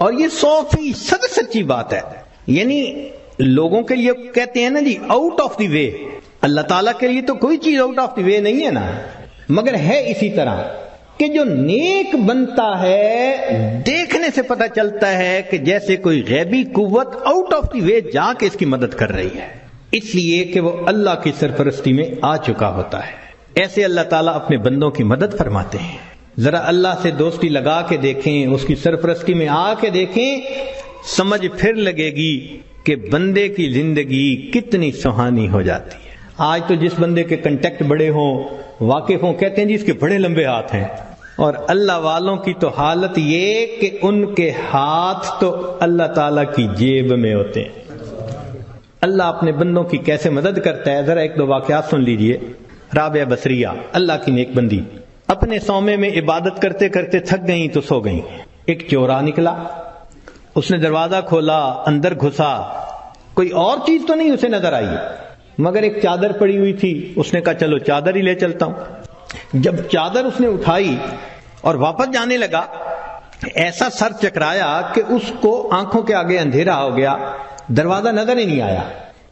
اور یہ 100% سچی بات ہے. یعنی لوگوں کے لیے کہتے ہیں نا جی آؤٹ آف دی وے، اللہ تعالیٰ کے لیے تو کوئی چیز آؤٹ آف دی وے نہیں ہے نا، مگر ہے اسی طرح کہ جو نیک بنتا ہے دیکھنے سے پتہ چلتا ہے کہ جیسے کوئی غیبی قوت آؤٹ آف دی وے جا کے اس کی مدد کر رہی ہے، اس لیے کہ وہ اللہ کی سرپرستی میں آ چکا ہوتا ہے. ایسے اللہ تعالیٰ اپنے بندوں کی مدد فرماتے ہیں. ذرا اللہ سے دوستی لگا کے دیکھیں، اس کی سرپرستی میں آ کے دیکھیں، سمجھ پھر لگے گی کہ بندے کی زندگی کتنی سہانی ہو جاتی ہے. آج تو جس بندے کے کنٹیکٹ بڑے ہوں، واقف ہوں، کہتے ہیں جی اس کے بڑے لمبے ہاتھ ہیں، اور اللہ والوں کی تو حالت یہ کہ ان کے ہاتھ تو اللہ تعالیٰ کی جیب میں ہوتے ہیں. اللہ اپنے بندوں کی کیسے مدد کرتا ہے، ذرا ایک دو واقعات سن لیجئے. رابعہ بصریہ اللہ کی نیک بندی اپنے صومعے میں عبادت کرتے کرتے تھک گئیں تو سو گئیں. ایک چورا نکلا، اس نے دروازہ کھولا، اندر گھسا، کوئی اور چیز تو نہیں اسے نظر آئی مگر ایک چادر پڑی ہوئی تھی. اس نے کہا چلو چادر ہی لے چلتا ہوں. جب چادر اس نے اٹھائی اور واپس جانے لگا، ایسا سر چکرایا کہ اس کو آنکھوں کے آگے اندھیرا ہو گیا، دروازہ نظر ہی نہیں آیا.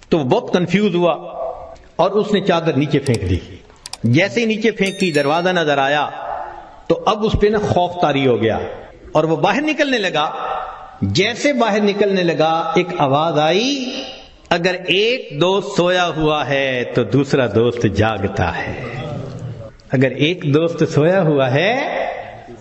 تو وہ بہت کنفیوز ہوا اور اس نے چادر نیچے پھینک دی. جیسے ہی نیچے پھینکی دروازہ نظر آیا تو اب اس پہ نا خوف طاری ہو گیا اور وہ باہر نکلنے لگا. جیسے باہر نکلنے لگا ایک آواز آئی، اگر ایک دوست سویا ہوا ہے تو دوسرا دوست جاگتا ہے. اگر ایک دوست سویا ہوا ہے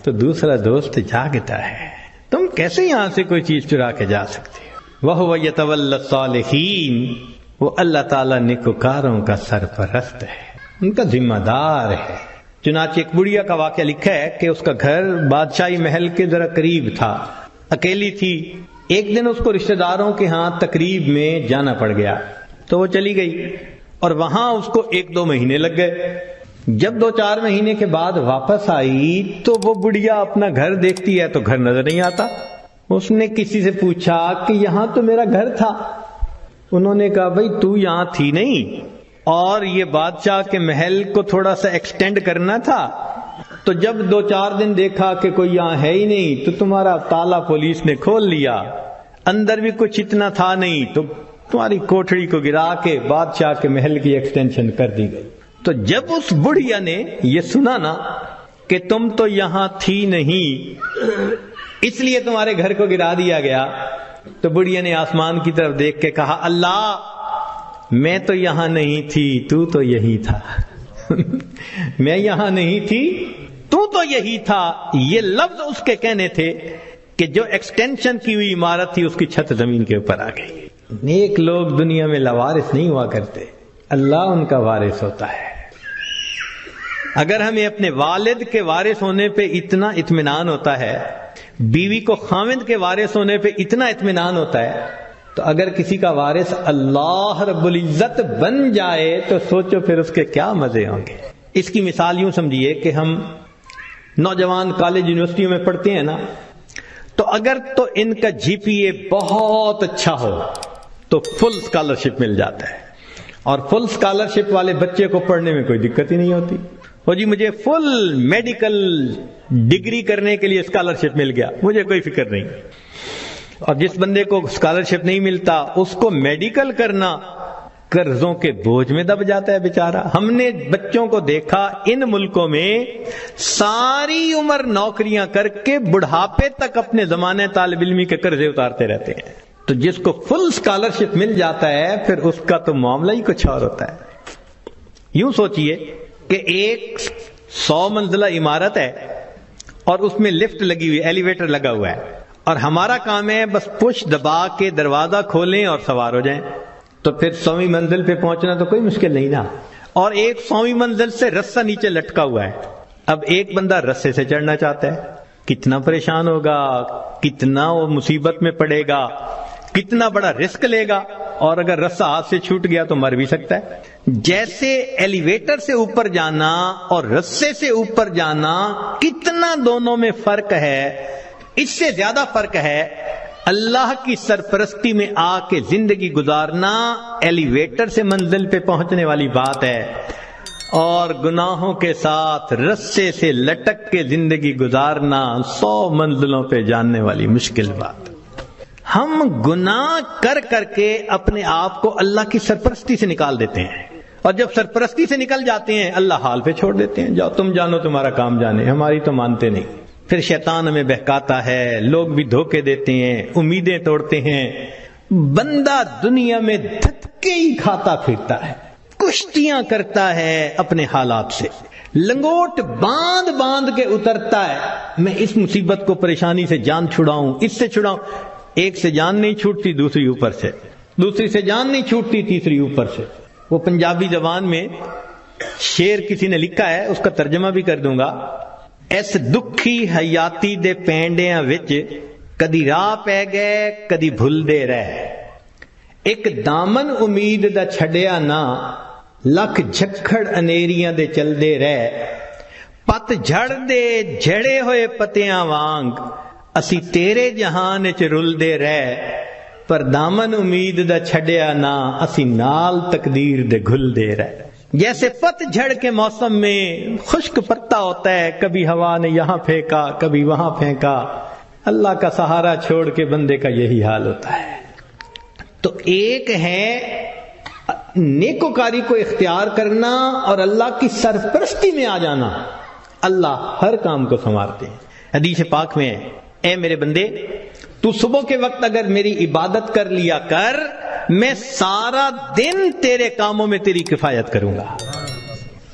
تو دوسرا دوست جاگتا ہے. تم کیسے یہاں سے کوئی چیز چرا کے جا سکتے ہو؟ وَهُوَ يَتَوَلَّى الصَّالِحِينَ، وہ اللہ تعالیٰ نیکوکاروں کا سرپرست ہے، ان کا ذمہ دار ہے. چنانچہ ایک بڑھیا کا واقعہ لکھا ہے کہ اس کا گھر بادشاہی محل کے ذرا قریب تھا، اکیلی تھی. ایک دن اس کو رشتہ داروں کے ہاں تقریب میں جانا پڑ گیا تو وہ چلی گئی اور وہاں اس کو 1-2 مہینے لگ گئے. جب 2-4 مہینے کے بعد واپس آئی تو وہ بڑھیا اپنا گھر دیکھتی ہے تو گھر نظر نہیں آتا. اس نے کسی سے پوچھا کہ یہاں تو میرا گھر تھا. انہوں نے کہا بھئی تو یہاں تھی نہیں، اور یہ بادشاہ کے محل کو تھوڑا سا ایکسٹینڈ کرنا تھا، تو جب 2-4 دن دیکھا کہ کوئی یہاں ہے ہی نہیں تو تمہارا تالا پولیس نے کھول لیا، اندر بھی کچھ اتنا تھا نہیں تو تمہاری کوٹھڑی کو گرا کے بادشاہ کے محل کی ایکسٹینشن کر دی گئی. تو جب اس بڑھیا نے یہ سنا نا کہ تم تو یہاں تھی نہیں اس لیے تمہارے گھر کو گرا دیا گیا، تو بڑھیا نے آسمان کی طرف دیکھ کے کہا اللہ میں تو یہاں نہیں تھی، تو تو یہی تھا. میں یہاں نہیں تھی، تو یہی تھا. یہ لفظ اس کے کہنے تھے کہ جو ایکسٹینشن کی ہوئی عمارت تھی اس کی چھت زمین کے اوپر آ گئی. نیک لوگ دنیا میں لاوارث نہیں ہوا کرتے، اللہ ان کا وارث ہوتا ہے. اگر ہمیں اپنے والد کے وارث ہونے پہ اتنا اطمینان ہوتا ہے، بیوی کو خاوند کے وارث ہونے پہ اتنا اطمینان ہوتا ہے، تو اگر کسی کا وارث اللہ رب العزت بن جائے تو سوچو پھر اس کے کیا مزے ہوں گے. اس کی مثال یوں سمجھیے کہ ہم نوجوان کالج یونیورسٹیوں میں پڑھتے ہیں نا، تو اگر تو ان کا GPA بہت اچھا ہو تو فل اسکالرشپ مل جاتا ہے، اور فل اسکالرشپ والے بچے کو پڑھنے میں کوئی دقت ہی نہیں ہوتی. وہ جی مجھے فل میڈیکل ڈگری کرنے کے لیے اسکالرشپ مل گیا، مجھے کوئی فکر نہیں. اور جس بندے کو اسکالرشپ نہیں ملتا اس کو میڈیکل کرنا قرضوں کے بوجھ میں دب جاتا ہے بیچارہ. ہم نے بچوں کو دیکھا ان ملکوں میں ساری عمر نوکریاں کر کے بڑھاپے تک اپنے زمانے طالب علمی کے قرضے اتارتے رہتے ہیں. تو جس کو فل اسکالرشپ مل جاتا ہے پھر اس کا تو معاملہ ہی کچھ اور ہوتا ہے. یوں سوچئے کہ ایک 100 منزلہ عمارت ہے اور اس میں لفٹ لگی ہوئی، ایلیویٹر لگا ہوا ہے، اور ہمارا کام ہے بس پش دبا کے دروازہ کھولیں اور سوار ہو جائیں. تو پھر 100ویں منزل پہ پہنچنا تو کوئی مشکل نہیں نا. اور ایک 100ویں منزل سے رسہ نیچے لٹکا ہوا ہے. اب ایک بندہ رسے سے چڑھنا چاہتا ہے، کتنا پریشان ہوگا، کتنا وہ مصیبت میں پڑے گا، کتنا بڑا رسک لے گا، اور اگر رسہ ہاتھ سے چھوٹ گیا تو مر بھی سکتا ہے. جیسے ایلیویٹر سے اوپر جانا اور رسے سے اوپر جانا کتنا دونوں میں فرق ہے، اس سے زیادہ فرق ہے اللہ کی سرپرستی میں آ کے زندگی گزارنا. ایلیویٹر سے منزل پہ پہنچنے والی بات ہے، اور گناہوں کے ساتھ رسے سے لٹک کے زندگی گزارنا 100 منزلوں پہ جاننے والی مشکل بات۔ ہم گناہ کر کر کے اپنے آپ کو اللہ کی سرپرستی سے نکال دیتے ہیں، اور جب سرپرستی سے نکل جاتے ہیں اللہ حال پہ چھوڑ دیتے ہیں، جاؤ تم جانو تمہارا کام جانے، ہماری تو مانتے نہیں۔ پھر شیطان ہمیں بہکاتا ہے، لوگ بھی دھوکے دیتے ہیں، امیدیں توڑتے ہیں، بندہ دنیا میں دھکے ہی کھاتا پھرتا ہے، کشتیاں کرتا ہے اپنے حالات سے، لنگوٹ باندھ باندھ کے اترتا ہے، میں اس مصیبت کو پریشانی سے جان چھڑاؤں، اس سے چھڑاؤں۔ ایک سے جان نہیں چھوٹتی دوسری اوپر سے، دوسری سے جان نہیں چھوٹتی تیسری اوپر سے۔ وہ پنجابی زبان میں شعر کسی نے لکھا ہے، اس کا ترجمہ بھی کر دوں گا۔ اس دکھی حیاتی دے پینڈیاں وچ کدی راہ پہ گئے کدی بھول دے رہے، ایک دامن امید دا چھڈیا نہ، لکھ جھکڑ انیریاں دے چل دے رہے، پت جھڑ دے جھڑے ہوئے پتیاں وانگ اسی تیرے جہان وچ رل دے رہے، پر دامن امید دا چھڈیا نہ، اسی نال تقدیر دے گھل دے رہے۔ جیسے پت جھڑ کے موسم میں خشک پتا ہوتا ہے، کبھی ہوا نے یہاں پھینکا کبھی وہاں پھینکا، اللہ کا سہارا چھوڑ کے بندے کا یہی حال ہوتا ہے۔ تو ایک ہے نیکوکاری کو اختیار کرنا اور اللہ کی سرپرستی میں آ جانا، اللہ ہر کام کو سنوارتے ہیں۔ حدیث پاک میں ہے، اے میرے بندے تو صبح کے وقت اگر میری عبادت کر لیا کر، میں سارا دن تیرے کاموں میں تیری کفایت کروں گا۔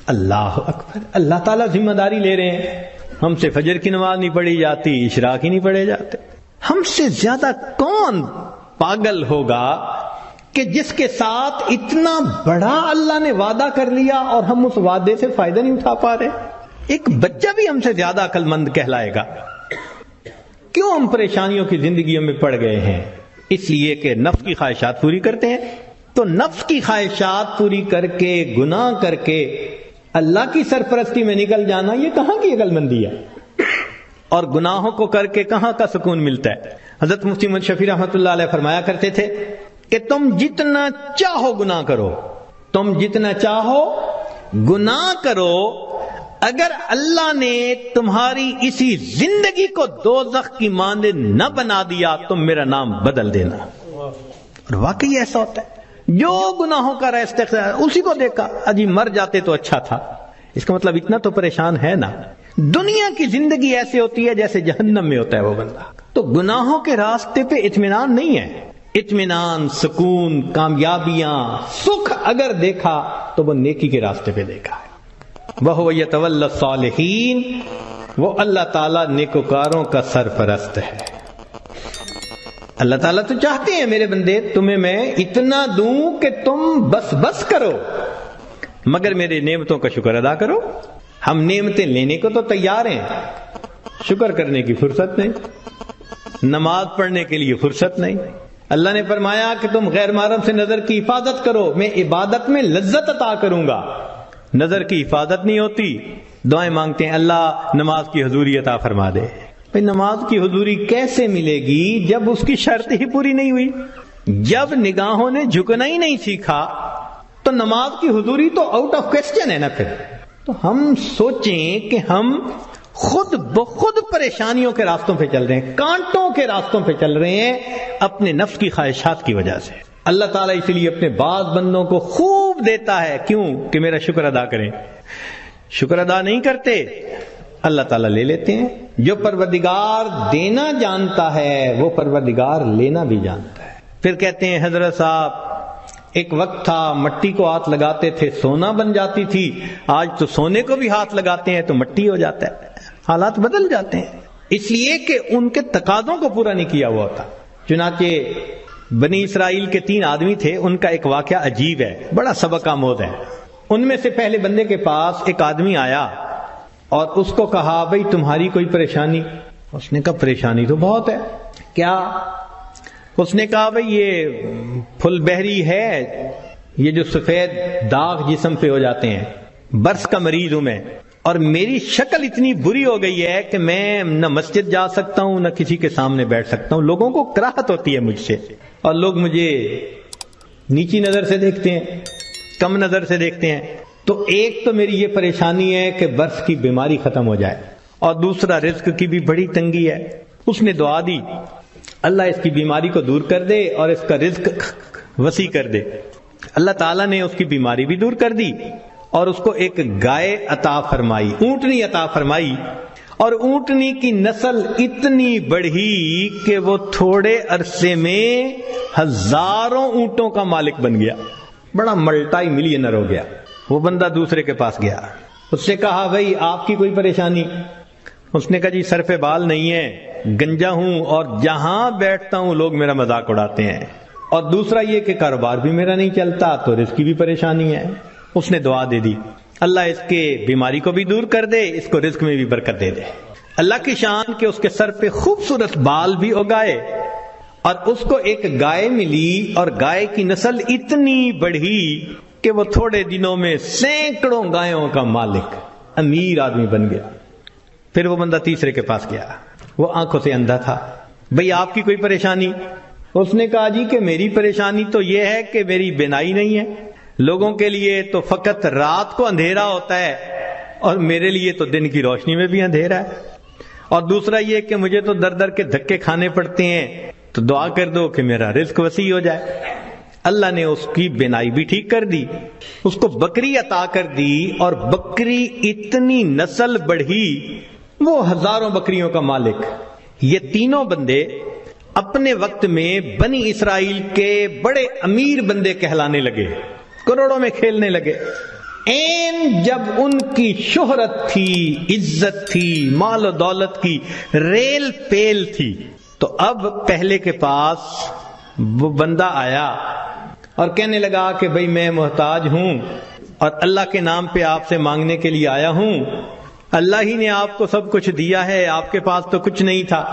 اللہ اکبر، اللہ تعالیٰ ذمہ داری لے رہے ہیں۔ ہم سے فجر کی نماز نہیں پڑھی جاتی، اشراق ہی نہیں پڑھے جاتے۔ ہم سے زیادہ کون پاگل ہوگا کہ جس کے ساتھ اتنا بڑا اللہ نے وعدہ کر لیا اور ہم اس وعدے سے فائدہ نہیں اٹھا پا رہے؟ ایک بچہ بھی ہم سے زیادہ عقل مند کہلائے گا۔ کیوں ہم پریشانیوں کی زندگیوں میں پڑ گئے ہیں؟ اس لیے کہ نفس کی خواہشات پوری کرتے ہیں۔ تو نفس کی خواہشات پوری کر کے، گناہ کر کے اللہ کی سرپرستی میں نکل جانا، یہ کہاں کی عقل مندی ہے؟ اور گناہوں کو کر کے کہاں کا سکون ملتا ہے؟ حضرت مفتی محمد شفیع رحمۃ اللہ علیہ فرمایا کرتے تھے کہ تم جتنا چاہو گناہ کرو، تم جتنا چاہو گناہ کرو، اگر اللہ نے تمہاری اسی زندگی کو دوزخ کی مانند نہ بنا دیا، تم میرا نام بدل دینا۔ اور واقعی ایسا ہوتا ہے، جو گناہوں کا استغفار اسی کو دیکھا، اجی مر جاتے تو اچھا تھا۔ اس کا مطلب اتنا تو پریشان ہے نا۔ دنیا کی زندگی ایسے ہوتی ہے جیسے جہنم میں ہوتا ہے وہ بندہ۔ تو گناہوں کے راستے پہ اطمینان نہیں ہے۔ اطمینان، سکون، کامیابیاں، سکھ اگر دیکھا تو وہ نیکی کے راستے پہ دیکھا ہے۔ وَهُوَ يَتَوَلَّى الصَّالِحِينَ، وہ اللہ تعالیٰ نیکوکاروں کا سرپرست ہے۔ اللہ تعالیٰ تو چاہتے ہیں میرے بندے تمہیں میں اتنا دوں کہ تم بس کرو، مگر میرے نعمتوں کا شکر ادا کرو۔ ہم نعمتیں لینے کو تو تیار ہیں، شکر کرنے کی فرصت نہیں، نماز پڑھنے کے لیے فرصت نہیں۔ اللہ نے فرمایا کہ تم غیر محرم سے نظر کی حفاظت کرو، میں عبادت میں لذت عطا کروں گا۔ نظر کی حفاظت نہیں ہوتی، دعائیں مانگتے ہیں اللہ نماز کی حضوری عطا فرما دے۔ بھئی نماز کی حضوری کیسے ملے گی جب اس کی شرط ہی پوری نہیں ہوئی؟ جب نگاہوں نے جھکنا ہی نہیں سیکھا تو نماز کی حضوری تو آؤٹ آف کوسچن ہے نا۔ پھر تو ہم سوچیں کہ ہم خود بخود پریشانیوں کے راستوں پہ چل رہے ہیں، کانٹوں کے راستوں پہ چل رہے ہیں اپنے نفس کی خواہشات کی وجہ سے۔ اللہ تعالیٰ اس لیے اپنے بعض بندوں کو خوب دیتا ہے، کیوں؟ کہ میرا شکر ادا کریں۔ شکر ادا نہیں کرتے، اللہ تعالیٰ لے لیتے ہیں۔ جو پروردگار دینا جانتا ہے وہ پروردگار لینا بھی جانتا ہے۔ پھر کہتے ہیں حضرت صاحب ایک وقت تھا مٹی کو ہاتھ لگاتے تھے سونا بن جاتی تھی، آج تو سونے کو بھی ہاتھ لگاتے ہیں تو مٹی ہو جاتا ہے۔ حالات بدل جاتے ہیں اس لیے کہ ان کے تقاضوں کو پورا نہیں کیا ہوا ہوتا۔ چنانچہ بنی اسرائیل کے 3 آدمی تھے، ان کا ایک واقعہ عجیب ہے، بڑا سبق آموز ہے۔ ان میں سے پہلے بندے کے پاس ایک آدمی آیا اور اس کو کہا بھئی تمہاری کوئی پریشانی؟ اس نے کہا پریشانی تو بہت ہے۔ کیا؟ اس نے کہا بھئی یہ پھل بہری ہے، یہ جو سفید داغ جسم پہ ہو جاتے ہیں، برس کا مریض ہوں میں، اور میری شکل اتنی بری ہو گئی ہے کہ میں نہ مسجد جا سکتا ہوں نہ کسی کے سامنے بیٹھ سکتا ہوں، لوگوں کو کراہت ہوتی ہے مجھ سے، اور لوگ مجھے نیچی نظر سے دیکھتے ہیں، کم نظر سے دیکھتے ہیں۔ تو ایک تو میری یہ پریشانی ہے کہ برس کی بیماری ختم ہو جائے، اور دوسرا رزق کی بھی بڑی تنگی ہے۔ اس نے دعا دی اللہ اس کی بیماری کو دور کر دے اور اس کا رزق وسیع کر دے۔ اللہ تعالیٰ نے اس کی بیماری بھی دور کر دی اور اس کو ایک گائے عطا فرمائی، اونٹنی عطا فرمائی، اور اونٹنی کی نسل اتنی بڑھی کہ وہ تھوڑے عرصے میں ہزاروں اونٹوں کا مالک بن گیا، بڑا ملٹائی ملینر ہو گیا۔ وہ بندہ دوسرے کے پاس گیا، اس سے کہا بھائی آپ کی کوئی پریشانی؟ اس نے کہا جی سر پہ بال نہیں ہے، گنجا ہوں اور جہاں بیٹھتا ہوں لوگ میرا مذاق اڑاتے ہیں، اور دوسرا یہ کہ کاروبار بھی میرا نہیں چلتا، تو رزق کی بھی پریشانی ہے۔ اس نے دعا دے دی اللہ اس کے بیماری کو بھی دور کر دے، اس کو رزق میں بھی برکت دے دے۔ اللہ کی شان کہ اس کے سر پہ خوبصورت بال بھی اگائے، اور اس کو ایک گائے ملی اور گائے کی نسل اتنی بڑھی کہ وہ تھوڑے دنوں میں سینکڑوں گایوں کا مالک، امیر آدمی بن گیا۔ پھر وہ بندہ تیسرے کے پاس گیا، وہ آنکھوں سے اندھا تھا، بھئی آپ کی کوئی پریشانی؟ اس نے کہا جی کہ میری پریشانی تو یہ ہے کہ میری بینائی نہیں ہے، لوگوں کے لیے تو فقط رات کو اندھیرا ہوتا ہے اور میرے لیے تو دن کی روشنی میں بھی اندھیرا ہے، اور دوسرا یہ کہ مجھے تو در در کے دھکے کھانے پڑتے ہیں، تو دعا کر دو کہ میرا رزق وسیع ہو جائے۔ اللہ نے اس کی بینائی بھی ٹھیک کر دی، اس کو بکری عطا کر دی، اور بکری اتنی نسل بڑھی وہ ہزاروں بکریوں کا مالک۔ یہ تینوں بندے اپنے وقت میں بنی اسرائیل کے بڑے امیر بندے کہلانے لگے، کروڑوں میں کھیلنے لگے۔ جب ان کی شہرت تھی، عزت تھی، مال و دولت کی ریل پیل تھی، تو اب پہلے کے پاس وہ بندہ آیا اور کہنے لگا کہ بھئی میں محتاج ہوں اور اللہ کے نام پہ آپ سے مانگنے کے لیے آیا ہوں، اللہ ہی نے آپ کو سب کچھ دیا ہے، آپ کے پاس تو کچھ نہیں تھا،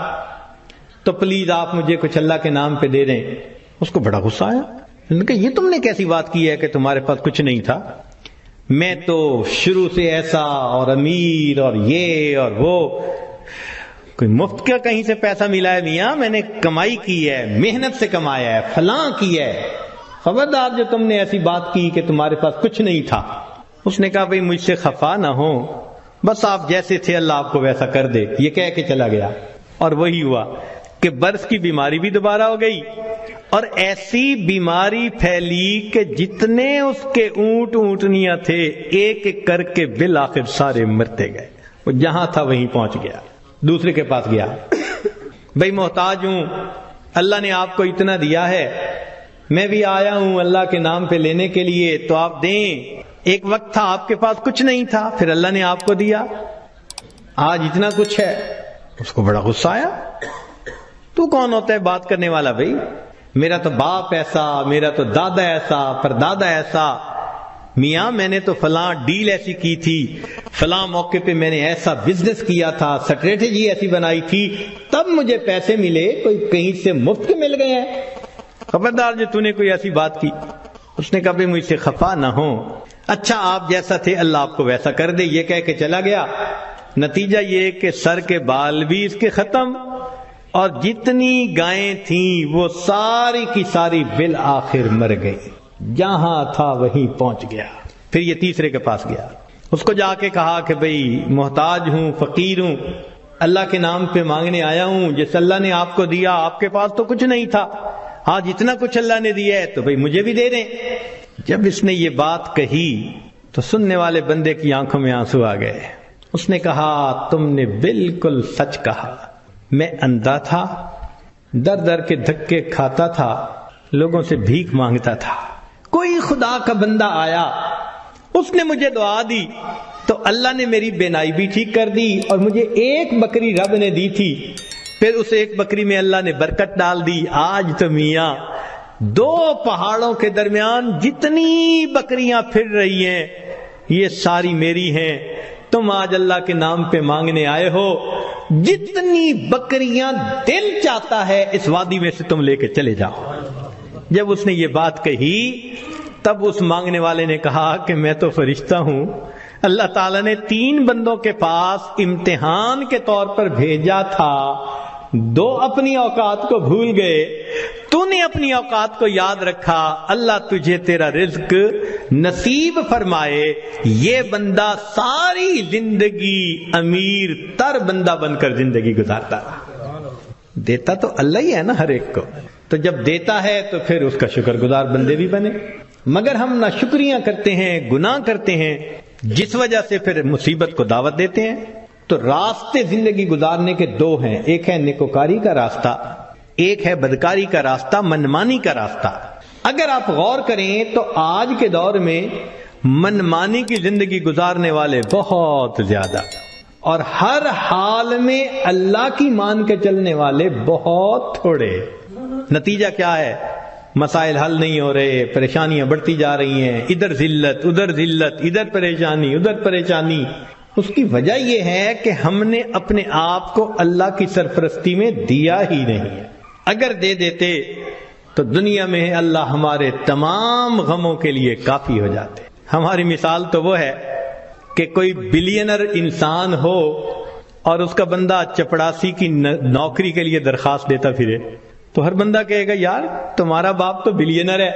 تو پلیز آپ مجھے کچھ اللہ کے نام پہ دے دیں۔ اس کو بڑا غصہ آیا، انہوں نے کہا یہ تم نے کیسی بات کی ہے کہ تمہارے پاس کچھ نہیں تھا؟ میں تو شروع سے ایسا اور امیر اور یہ اور وہ، کوئی مفت کا کہیں سے پیسہ ملا ہے میاں؟ میں نے کمائی کی ہے، محنت سے کمایا ہے، فلاں کی ہے، خبردار جو تم نے ایسی بات کی کہ تمہارے پاس کچھ نہیں تھا۔ اس نے کہا بھئی مجھ سے خفا نہ ہو، بس آپ جیسے تھے اللہ آپ کو ویسا کر دے۔ یہ کہہ کے چلا گیا، اور وہی ہوا کہ برس کی بیماری بھی دوبارہ ہو گئی، اور ایسی بیماری پھیلی کہ جتنے اس کے اونٹ اونٹنیاں تھے ایک ایک کر کے بالآخر سارے مرتے گئے۔ وہ جہاں تھا وہیں پہنچ گیا، دوسرے کے پاس گیا، بھئی محتاج ہوں، اللہ نے آپ کو اتنا دیا ہے، میں بھی آیا ہوں اللہ کے نام پہ لینے کے لیے، تو آپ دیں۔ ایک وقت تھا آپ کے پاس کچھ نہیں تھا، پھر اللہ نے آپ کو دیا، آج اتنا کچھ ہے۔ اس کو بڑا غصہ آیا، تو کون ہوتا ہے بات کرنے والا؟ بھئی میرا تو باپ ایسا، میرا تو دادا ایسا، پردادا ایسا، میاں میں نے تو فلاں ڈیل ایسی کی تھی، فلاں موقع پہ میں نے ایسا بزنس کیا تھا، سٹریٹجی ایسی بنائی تھی، تب مجھے پیسے ملے، کوئی کہیں سے مفت کے مل گئے ہیں؟ خبردار جو تو نے کوئی ایسی بات کی۔ اس نے کہا بھئی مجھ سے خفا نہ ہو، اچھا آپ جیسا تھے اللہ آپ کو ویسا کر دے۔ یہ کہہ کے چلا گیا، نتیجہ یہ کہ سر کے بال بھی اس کے ختم، اور جتنی گائیں تھیں وہ ساری کی ساری بالآخر مر گئی، جہاں تھا وہیں پہنچ گیا۔ پھر یہ تیسرے کے پاس گیا، اس کو جا کے کہا کہ بھئی محتاج ہوں، فقیر ہوں، اللہ کے نام پہ مانگنے آیا ہوں، جس اللہ نے آپ کو دیا، آپ کے پاس تو کچھ نہیں تھا، آج اتنا کچھ اللہ نے دیا ہے تو بھئی مجھے بھی دے دیں۔ جب اس نے یہ بات کہی تو سننے والے بندے کی آنکھوں میں آنسو آ گئے۔ اس نے کہا تم نے بالکل سچ کہا، میں اندھا تھا، در در کے دھکے کھاتا تھا، لوگوں سے بھیک مانگتا تھا، کوئی خدا کا بندہ آیا، اس نے مجھے دعا دی تو اللہ نے میری بینائی بھی ٹھیک کر دی، اور مجھے ایک بکری رب نے دی تھی، پھر اس ایک بکری میں اللہ نے برکت ڈال دی۔ آج تو میاں دو پہاڑوں کے درمیان جتنی بکریاں پھر رہی ہیں یہ ساری میری ہیں، تم آج اللہ کے نام پہ مانگنے آئے ہو، جتنی بکریاں دل چاہتا ہے اس وادی میں سے تم لے کے چلے جاؤ۔ جب اس نے یہ بات کہی تب اس مانگنے والے نے کہا کہ میں تو فرشتہ ہوں، اللہ تعالیٰ نے 3 بندوں کے پاس امتحان کے طور پر بھیجا تھا، 2 اپنی اوقات کو بھول گئے، تو نے اپنی اوقات کو یاد رکھا، اللہ تجھے تیرا رزق نصیب فرمائے یہ بندہ ساری زندگی امیر تر بندہ بن کر زندگی گزارتا رہا۔ دیتا تو اللہ ہی ہے نا ہر ایک کو، تو جب دیتا ہے تو پھر اس کا شکر گزار بندے بھی بنے۔ مگر ہم ناشکریاں کرتے ہیں، گناہ کرتے ہیں، جس وجہ سے پھر مصیبت کو دعوت دیتے ہیں۔ تو راستے زندگی گزارنے کے دو ہیں، ایک ہے نیکوکاری کا راستہ، ایک ہے بدکاری کا راستہ، منمانی کا راستہ۔ اگر آپ غور کریں تو آج کے دور میں منمانی کی زندگی گزارنے والے بہت زیادہ، اور ہر حال میں اللہ کی مان کے چلنے والے بہت تھوڑے۔ نتیجہ کیا ہے؟ مسائل حل نہیں ہو رہے، پریشانیاں بڑھتی جا رہی ہیں، ادھر ذلت ادھر ذلت، ادھر پریشانی ادھر پریشانی۔ اس کی وجہ یہ ہے کہ ہم نے اپنے آپ کو اللہ کی سرپرستی میں دیا ہی نہیں ہے۔ اگر دے دیتے تو دنیا میں اللہ ہمارے تمام غموں کے لیے کافی ہو جاتے۔ ہماری مثال تو وہ ہے کہ کوئی بلینر انسان ہو اور اس کا بندہ چپڑاسی کی نوکری کے لیے درخواست دیتا پھرے، تو ہر بندہ کہے گا یار تمہارا باپ تو بلینر ہے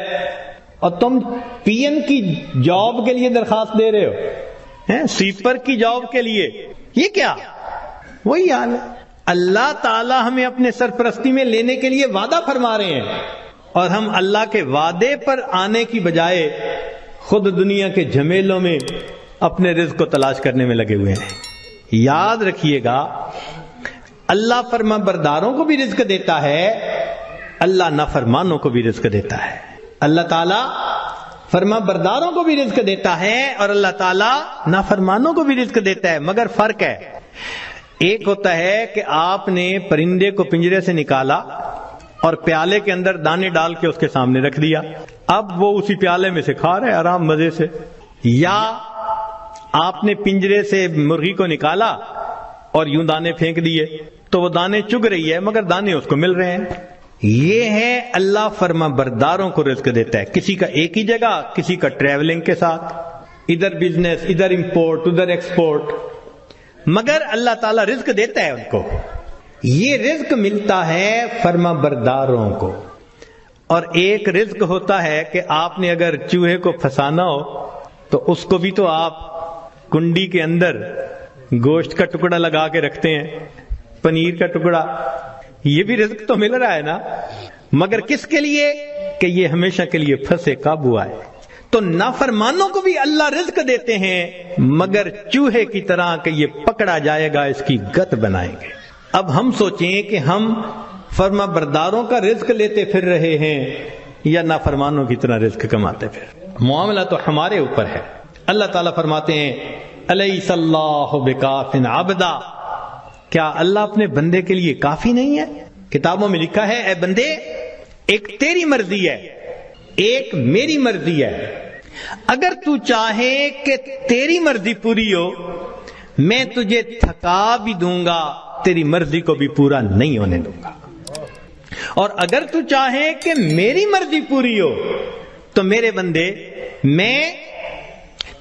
اور تم پی این کی جاب کے لیے درخواست دے رہے ہو، سویپر کی جاب کے لیے، یہ کیا؟ وہی حال ہے۔ اللہ تعالی ہمیں اپنے سرپرستی میں لینے کے لیے وعدہ فرما رہے ہیں، اور ہم اللہ کے وعدے پر آنے کی بجائے خود دنیا کے جھمیلوں میں اپنے رزق کو تلاش کرنے میں لگے ہوئے ہیں۔ یاد رکھیے گا اللہ فرما برداروں کو بھی رزق دیتا ہے، اللہ نافرمانوں کو بھی رزق دیتا ہے۔ اللہ تعالیٰ فرما برداروں کو بھی رزق دیتا ہے اور اللہ تعالیٰ نافرمانوں کو بھی رزق دیتا ہے، مگر فرق ہے۔ ایک ہوتا ہے کہ آپ نے پرندے کو پنجرے سے نکالا اور پیالے کے اندر دانے ڈال کے اس کے سامنے رکھ دیا، اب وہ اسی پیالے میں سے کھا رہے آرام مزے سے۔ یا آپ نے پنجرے سے مرغی کو نکالا اور یوں دانے پھینک دیے تو وہ دانے چگ رہی ہے مگر دانے اس کو مل رہے ہیں۔ یہ ہے اللہ فرما برداروں کو رزق دیتا ہے، کسی کا ایک ہی جگہ، کسی کا ٹریولنگ کے ساتھ، ادھر بزنس ادھر امپورٹ ادھر ایکسپورٹ، مگر اللہ تعالیٰ رزق دیتا ہے ان کو۔ یہ رزق ملتا ہے فرما برداروں کو۔ اور ایک رزق ہوتا ہے کہ آپ نے اگر چوہے کو پھنسانا ہو تو اس کو بھی تو آپ کنڈی کے اندر گوشت کا ٹکڑا لگا کے رکھتے ہیں، پنیر کا ٹکڑا، یہ بھی رزق تو مل رہا ہے نا، مگر کس کے لیے؟ کہ یہ ہمیشہ کے لیے پھنسے قابو آئے۔ تو نافرمانوں کو بھی اللہ رزق دیتے ہیں مگر چوہے کی طرح کہ یہ پکڑا جائے گا اس کی گت بنائیں گے۔ اب ہم سوچیں کہ ہم فرما برداروں کا رزق لیتے پھر رہے ہیں یا نافرمانوں کی طرح رزق کماتے پھر؟ معاملہ تو ہمارے اوپر ہے۔ اللہ تعالیٰ فرماتے ہیں الیس اللہ بکاف عبدا، کیا اللہ اپنے بندے کے لیے کافی نہیں ہے؟ کتابوں میں لکھا ہے اے بندے ایک تیری مرضی ہے ایک میری مرضی ہے، اگر تو چاہے کہ تیری مرضی پوری ہو میں تجھے تھکا بھی دوں گا، تیری مرضی کو بھی پورا نہیں ہونے دوں گا، اور اگر تو چاہے کہ میری مرضی پوری ہو تو میرے بندے میں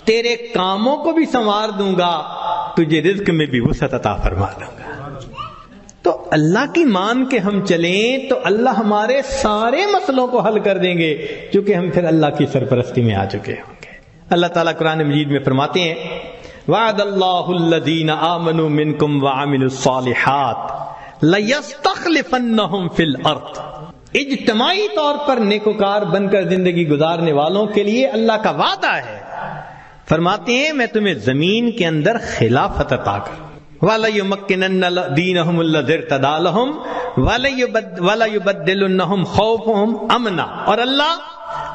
تیرے کاموں کو بھی سنوار دوں گا، تجھے رزق میں بھی وسعت عطا فرما دوں گا۔ تو اللہ کی مان کے ہم چلیں تو اللہ ہمارے سارے مسئلوں کو حل کر دیں گے، کیونکہ ہم پھر اللہ کی سرپرستی میں آ چکے ہوں گے۔ اللہ تعالیٰ قرآن مجید میں فرماتے ہیں وعد اللہ الذین آمنوا منکم وعملوا الصالحات لیستخلفنہم فی الارض، اجتماعی طور پر نیکوکار بن کر زندگی گزارنے والوں کے لیے اللہ کا وعدہ ہے، فرماتے ہیں میں تمہیں زمین کے اندر خلافت عطا کروں، وَلَيُمَكِّنَنَّ دِينَهُمُ الَّذِي ارْتَضَىٰ لَهُمْ وَلَيُبَدِّلُنَّهُمْ خَوْفَهُمْ أَمْنًا، اور اللہ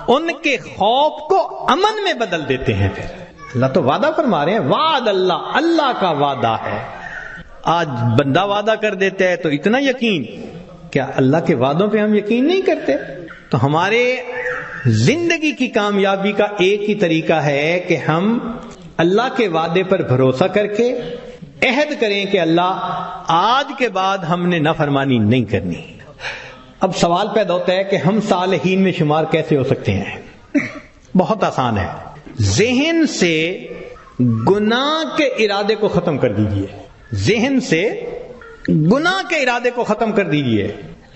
ان کے خوف کو امن میں بدل دیتے ہیں۔ پھر اللہ تو وعدہ فرما رہے ہیں، وعد اللہ، اللہ کا وعدہ ہے۔ آج بندہ وعدہ کر دیتا ہے تو اتنا یقین، کیا اللہ کے وعدوں پہ ہم یقین نہیں کرتے؟ تو ہمارے زندگی کی کامیابی کا ایک ہی طریقہ ہے کہ ہم اللہ کے وعدے پر بھروسہ کر کے عہد کریں کہ اللہ آج کے بعد ہم نے نافرمانی نہیں کرنی۔ اب سوال پیدا ہوتا ہے کہ ہم صالحین میں شمار کیسے ہو سکتے ہیں؟ بہت آسان ہے، ذہن سے گناہ کے ارادے کو ختم کر دیجئے، ذہن سے گناہ کے ارادے کو ختم کر دیجئے۔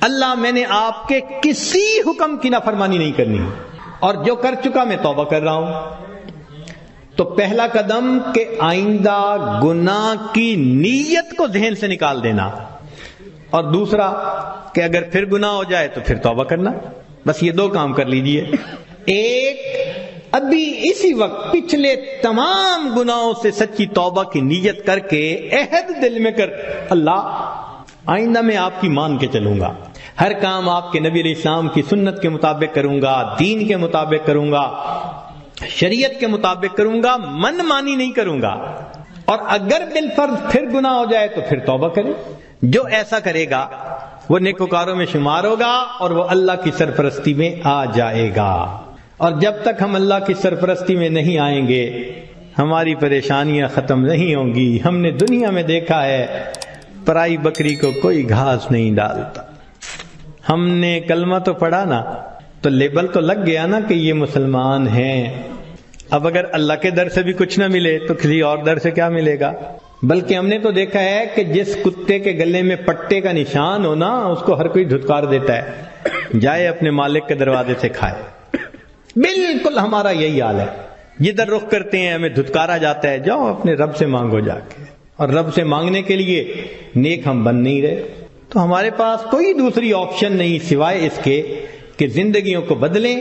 اللہ میں نے آپ کے کسی حکم کی نافرمانی نہیں کرنی، اور جو کر چکا میں توبہ کر رہا ہوں. تو پہلا قدم کہ آئندہ گناہ کی نیت کو ذہن سے نکال دینا، اور دوسرا کہ اگر پھر گناہ ہو جائے تو پھر توبہ کرنا. بس یہ دو کام کر لیجئے. ایک، ابھی اسی وقت پچھلے تمام گناہوں سے سچی توبہ کی نیت کر کے عہد دل میں کر، اللہ آئندہ میں آپ کی مان کے چلوں گا، ہر کام آپ کے نبی علیہ السلام کی سنت کے مطابق کروں گا، دین کے مطابق کروں گا، شریعت کے مطابق کروں گا، من مانی نہیں کروں گا. اور اگر بالفرض پھر گناہ ہو جائے تو پھر توبہ کرے. جو ایسا کرے گا وہ نیکوکاروں میں شمار ہوگا اور وہ اللہ کی سرپرستی میں آ جائے گا. اور جب تک ہم اللہ کی سرپرستی میں نہیں آئیں گے ہماری پریشانیاں ختم نہیں ہوں گی. ہم نے دنیا میں دیکھا ہے پرائی بکری کو کوئی گھاس نہیں ڈالتا. ہم نے کلمہ تو پڑھا نا، تو لیبل تو لگ گیا نا کہ یہ مسلمان ہیں. اب اگر اللہ کے در سے بھی کچھ نہ ملے تو کسی اور در سے کیا ملے گا؟ بلکہ ہم نے تو دیکھا ہے کہ جس کتے کے گلے میں پٹے کا نشان ہو نا اس کو ہر کوئی دھتکار دیتا ہے، جائے اپنے مالک کے دروازے سے کھائے. بالکل ہمارا یہی حال ہے، جدھر رخ کرتے ہیں ہمیں دھتکارا جاتا ہے. جاؤ اپنے رب سے مانگو جا کے. اور رب سے مانگنے کے لیے نیک ہم بن نہیں رہے، تو ہمارے پاس کوئی دوسری آپشن نہیں سوائے اس کے کہ زندگیوں کو بدلیں،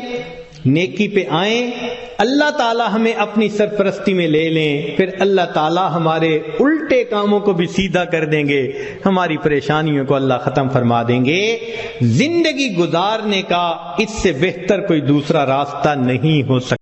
نیکی پہ آئیں، اللہ تعالی ہمیں اپنی سرپرستی میں لے لیں، پھر اللہ تعالی ہمارے الٹے کاموں کو بھی سیدھا کر دیں گے، ہماری پریشانیوں کو اللہ ختم فرما دیں گے. زندگی گزارنے کا اس سے بہتر کوئی دوسرا راستہ نہیں ہو سکتا.